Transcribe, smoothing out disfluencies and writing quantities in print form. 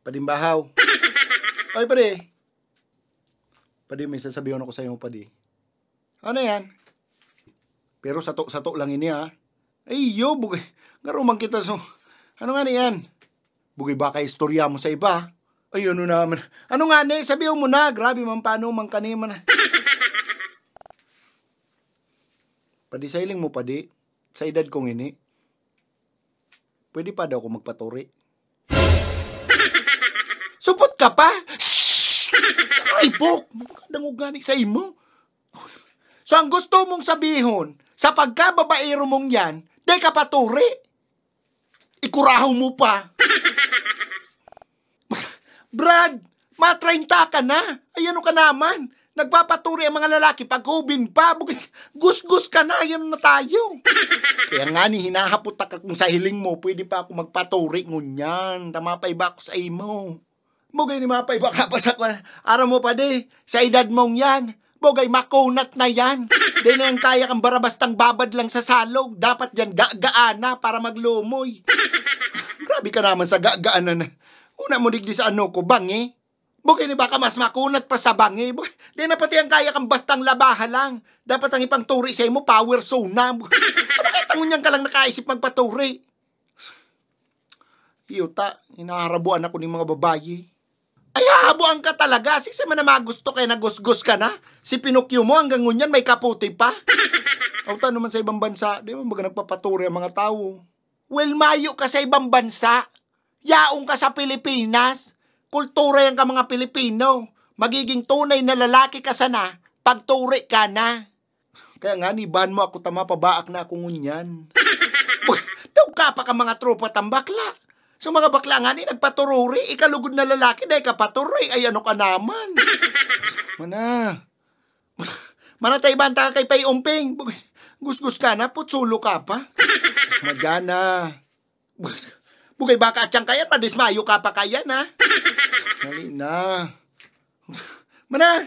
Padimbahaw. Oy, padi. Padi, may sasabihin ako sa iyo, padi. Ano yan? Pero sato lang ini, ha? Ay, yo, bugay. Garumang kita, so. Ano nga yan? Bugay baka istorya mo sa iba. Ay, ano naman. Ano nga ni? Sabihin mo na. Grabe man, paano man kaniman. Padi, sailing mo, padi. Sa edad kong ini. Pwede pa daw ako magpaturi. Supot ka pa? Ay, Bok! Makadangog gani sa imo. So, ang gusto mong sabihin, sa pagkababaero mong yan, di ka paturi. Ikuraho mo pa. Brad, ma-30 ka na. Ay, ano ka naman? Nagpapaturi ang mga lalaki pag hubin pa. Gus-gus ka na. Ayan na tayo. Kaya nga ni, hinahapot ka kung sa hiling mo, pwede pa ako magpaturi ngunyan. Tamapay ba ako sa imo? Bugay ni mapay ba ka pa sa araw mo pa di. Sa edad mong yan. Bugay, makunat na yan. Di na yung kaya kang barabastang babad lang sa salog. Dapat dyan gaana para maglumoy. Grabe ka naman sa gaanan na. Una mo digdi sa ano ko, bangi. Bugay ni baka mas makunat pa sa bangi. Bugay, di na pati ang kaya kang bastang labaha lang. Dapat ang ipang turi sa mo, power zone na. Ano kaya tangunyan ka lang nakaisip magpaturi? Iyota, hinaharabuan ako ng mga babayi. Ay, hahabuan ka talaga. Sisa man na magusto kaya nagusgus ka na. Si Pinocchio mo hanggang ngunyan may kaputi pa. Auta naman sa ibang bansa, di mo baga nagpapaturi ang mga tao. Well, mayo ka sa ibang bansa. Yaong ka sa Pilipinas. Kultura yan ka mga Pilipino. Magiging tunay na lalaki ka sana, pagturi ka na. Kaya nga, nibahan mo ako tama, pabaak na ako ngunyan. Daw ka pa ka mga tropa tambakla. So mga bakla nga ni nagpatururi, ikalugod na lalaki dahil kapaturi, ay ano ka naman. Mana tayo banta ka kay Pay Umping. Gusgus ka na, putsulo ka pa. Magyana. Bugay baka atyang kaya, padismayo ka pa kaya na. Mali na. Mana.